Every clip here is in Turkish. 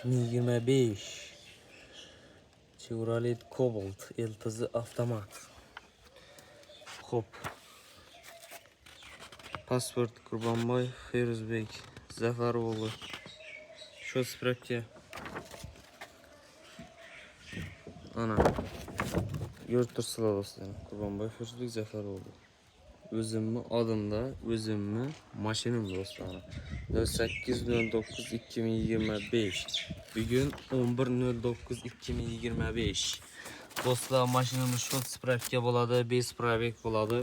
2025 Chevrolet Cobalt LTZ avtomat. Xo'p. Pasport Qurbonboy Feruzbek Zafaroğlu. Shu spravka. Ana. Ko'rib turibsizlar do'stlar. Qurbonboy Feruzbek Zafaroğlu. O'zimni odimda, o'zimni mashinam do'stlar. 08.09.2025. Bugun 11.09.2025. Do'stlar, mashinamiz shu spravka bo'ladi, bez probek bo'ladi.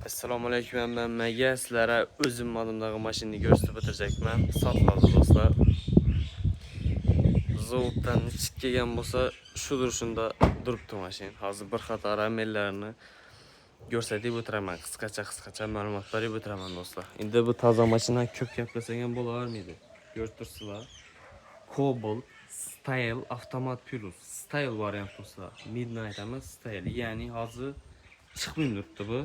Assalomu alaykum, men Maga sizlarga o'zim odimdagi mashinani ko'rsatib o'tirajakman. Sotiladi do'stlar. Zavoddan chiqib kelgan bo'lsa, shudir shunda turibdi mashina. Hozir bir qator amellarini ko'rsatib o'tiraman. Qisqacha ma'lumot berib o'tiraman do'stlar. Endi bu toza mashina ko'p gaplasak ham bo'lavermaydi. Ko'rib turibsizlar. Cobalt Style Avtomat Plus. Style variant do'stlar. Midnight emas, Style. Ya'ni hozir chiqmay turibdi bu.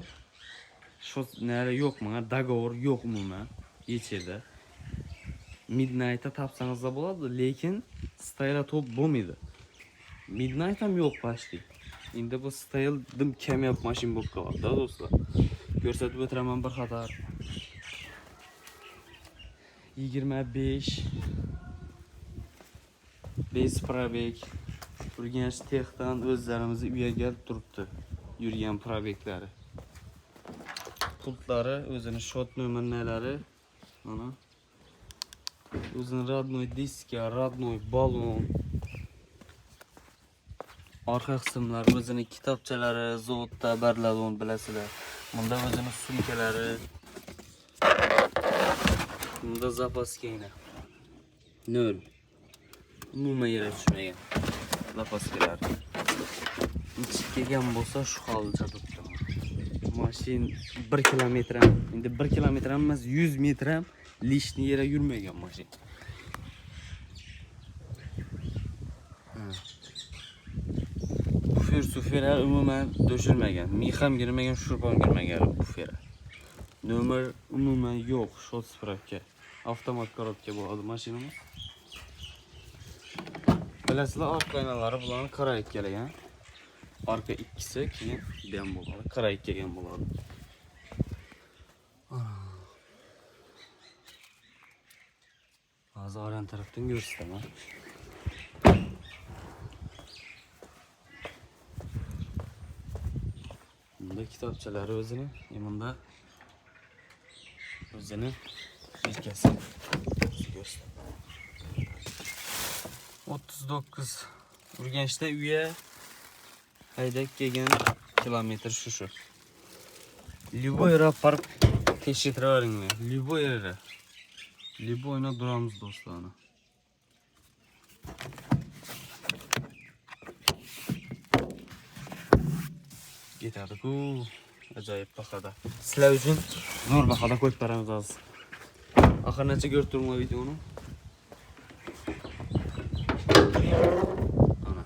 Shu nari yo'qmi? Dogovor yo'q umuman. Yechida. Midnight'ta topsangiz da bo'ladi, lekin Style top bo'lmaydi. Midnight ham yo'q pashti. Endi bu Style dim kamyob mashina bo'lib qoladi do'stlar. Ko'rsatib o'tiraman bir qator. 25 bez probek. Urganch texdan o'zlarimizni uyga kelib turibdi. Yurgan probeklari. Pultlari, o'zining shot nomerlari, mana. O'zining родной diska, родной balon. Orqa qismlar, o'zining kitobchalari, zavodda barladon bilasizlar. Bunda o'zining sumkalari. Bunda zapas kiyina. 0. Umuman yere tushmagan. Zapaskalar. Ichib kelgan bo'lsa shu holda turibdi. Mashin 1 kilometr ham, endi 1 kilometr ham emas, 100 metr ham lishni yere yurmagan mashin. Bufer umuman döşülmegen, mixam girmegen, şurban girmegen bufer. Nomer umuman yo'q, shot spravka. Avtomat korobka bo'ladi mashinamiz. Bilasizlar, orqa oynalari bularni qarayib kelgan. Arka ikkisi keyin ben bo'ladi, qarayib kelgan bo'ladi. Hozir orqa tarafdan ko'rsataman. Bunda kitobchalari o'zini, bunda o'zini yelkasi. 39 Urganchda uyga haydab kelgan kilometr shu. Любой aeroport tekshirtiravering. Любой yere. Любойna duramiz do'stlar. Ketadi-ku, ajoyib bahada. Sizlar uchun zo'r bahada qo'yib beramiz hozir. Oxirgacha ko'rib turinglar videoni. Ana.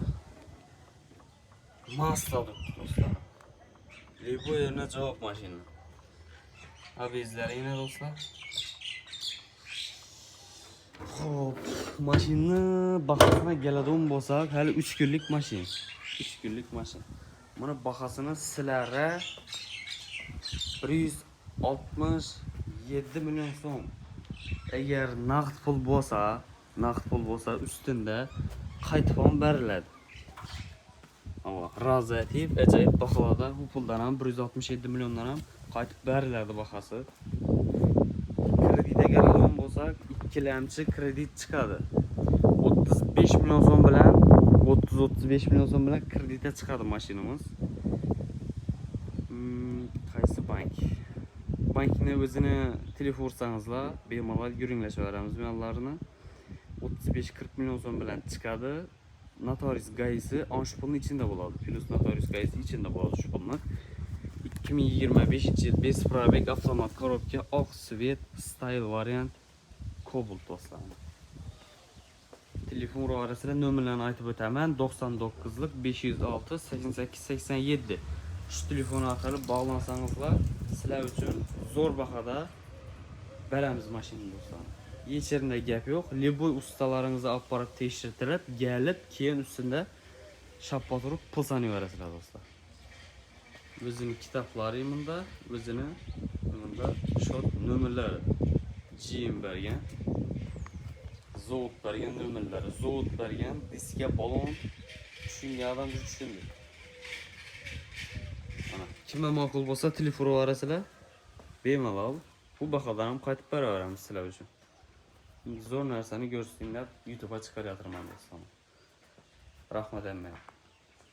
Masla do'stlar. Любой yerine javob mashina. Avizlari yana do'stlar. Xo'p, mashina bahasına keladigan bo'lsak, hali 3 kunlik mashina. 3 kunlik mashina. Mana bahasini sizlarga 167 million so'm. Agar naqd pul bo'lsa ustunda qaytib ham beriladi. Ama razatib ajoyib baholarda bu puldan ham 167 milliondan ham qaytib beriladi bahasi. Kreditga keladigan bo'lsak, ikkilamchi kredit chiqadi. 35 million so'm bilan 30-35 million so'm bilan kreditga chiqadi mashinamiz. Qaysi bank? Bankni o'zini telefon ursangizlar, bemalol yuringlashaveramiz me'llarini. 35-40 million so'm bilan chiqadi. Notarius gayisi shu pulning ichida bo'ladi. Plus notarius gayisi ichida bo'ladi shu pulni. 2025 yil bez probek avtomat korobka oq svet style variant Cobalt do'stlar. Telefon raqamlariga nomerlarni aytib o'taman. 99lik 506 88 87. Shu telefon orqali bog'lansangizlar, sizlar uchun zo'r bahada beramiz mashinani do'stlar. Geçerinde gap yok. Liboy ustalarınızı alıp barıp teşhirtirip gelip keyin üstünde şappa turup pul sanıverasizlar dostlar. Özünün kitapları bunda, özünün bunda shot nömerleri. Jim bergen. Zovut bergen nömerleri. Zovut bergen diske balon. Tushungan adam tushundu. Ana, kimga ma'qul bo'lsa telefon urasizlar. Bemalol bu bahodan ham qaytib beraveramiz sizlar uchun. Zo'r narsani ko'rsatinglar, YouTube'a chiqaryapman do'stlar. Rahmat amma.